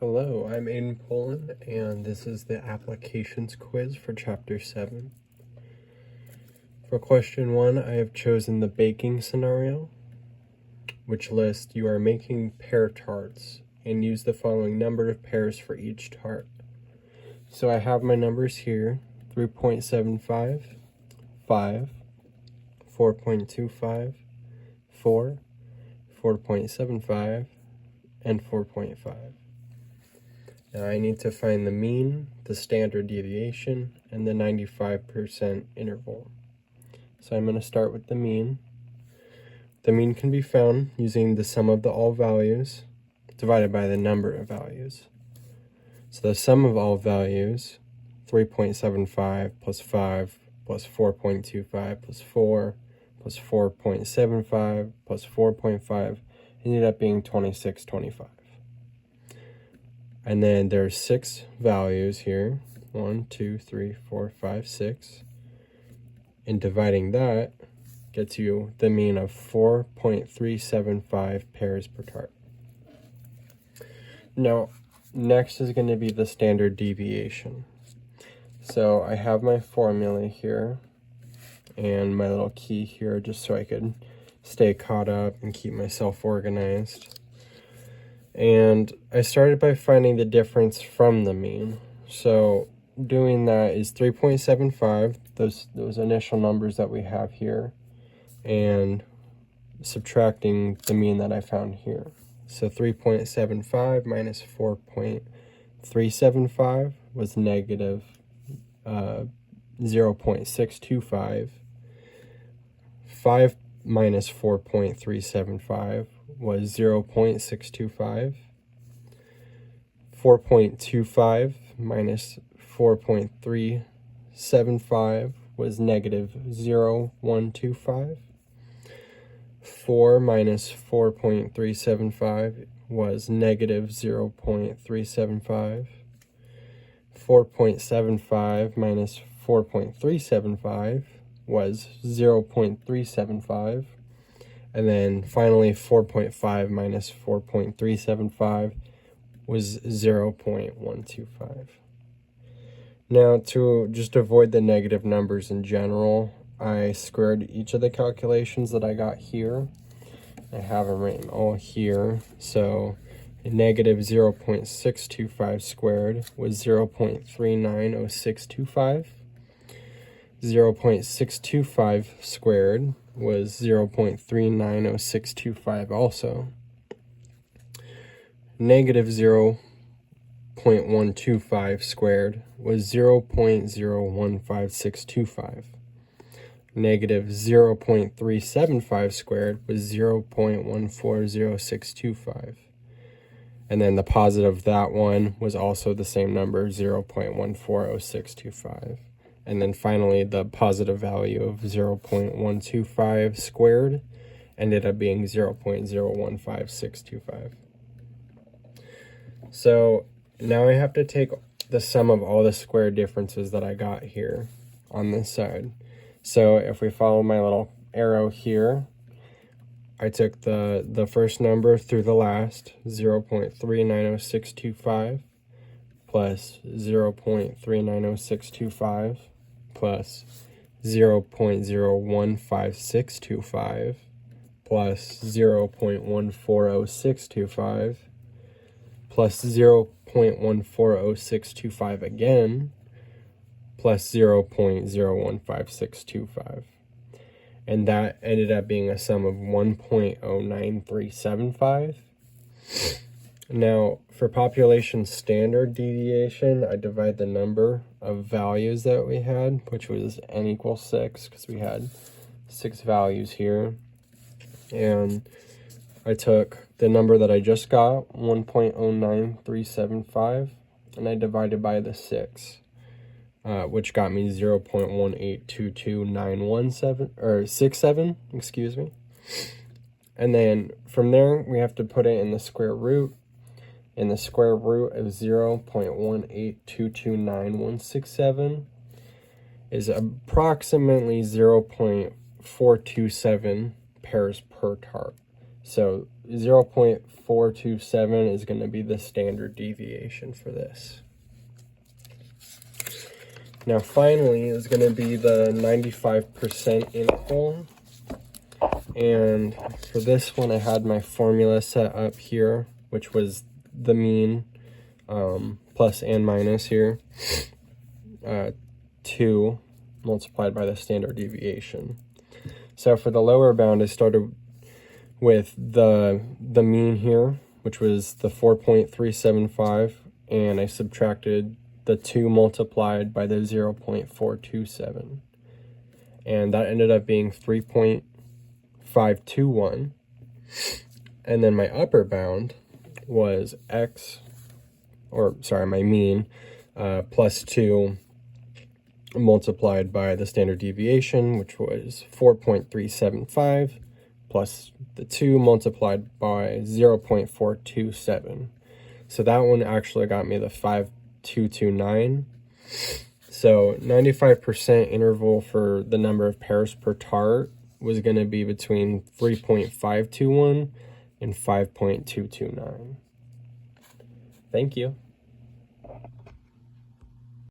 Hello, I'm Adyn Polen, and this is the applications quiz for Chapter 7. For question 1, I have chosen the baking scenario, which lists you are making pear tarts, and use the following number of pears for each tart. So I have my numbers here, 3.75, 5, 4.25, 4, 4.75, and 4.5. Now I need to find the mean, the standard deviation, and the 95% interval. So I'm going to start with the mean. The mean can be found using the sum of all values divided by the number of values. So the sum of all values, 3.75 plus 5 plus 4.25 plus 4 plus 4.75 plus 4.5 ended up being 2625. And then there's 6 values here, 1, 2, 3, 4, 5, 6. And dividing that gets you the mean of 4.375 pears per tart. Now, next is going to be the standard deviation. So I have my formula here and my little key here just so I could stay caught up and keep myself organized. And I started by finding the difference from the mean. So doing that is 3.75, those initial numbers that we have here, and subtracting the mean that I found here. So 3.75 minus 4.375 was negative 0.625. 5 minus 4.375 was 0.625. 4.25 minus 4.375 was negative 0.125. 4 minus 4.375 was negative 0.375. 4.75 minus 4.375 was 0.375. And then finally 4.5 minus 4.375 was 0.125. Now, to just avoid the negative numbers in general, I squared each of the calculations that I got here. I have them written all here. So negative 0.625 squared was 0.390625. 0.625 squared was 0.390625 also. Negative 0.125 squared was 0.015625. Negative 0.375 squared was 0.140625. And then the positive of that one was also the same number, 0.140625. And then finally, the positive value of 0.125 squared ended up being 0.015625. So now I have to take the sum of all the square differences that I got here on this side. So if we follow my little arrow here, I took the first number through the last, 0.390625, plus 0.390625, plus 0.015625, plus 0.140625, plus 0.140625 again, plus 0.015625. And that ended up being a sum of 1.09375. Now, for population standard deviation, I divide the number of values that we had, which was n equals 6, because we had 6 values here. And I took the number that I just got, 1.09375, and I divided by the 6, which got me 0.1822917, or 67, excuse me. And then from there, we have to put it in the square root. And the square root of 0.1822967 is approximately 0.427 pears per tart. So 0.427 is going to be the standard deviation for this. Now finally is going to be the 95% interval. And for this one, I had my formula set up here, which was the mean, plus and minus here, 2 multiplied by the standard deviation. So for the lower bound, I started with the mean here, which was the 4.375, and I subtracted the 2 multiplied by the 0.427. And that ended up being 3.521. And then my upper bound was my mean, plus 2 multiplied by the standard deviation, which was 4.375, plus the 2 multiplied by 0.427. So that one actually got me the 5229. So 95% interval for the number of pairs per tart was going to be between 3.521 and 5.229. Thank you.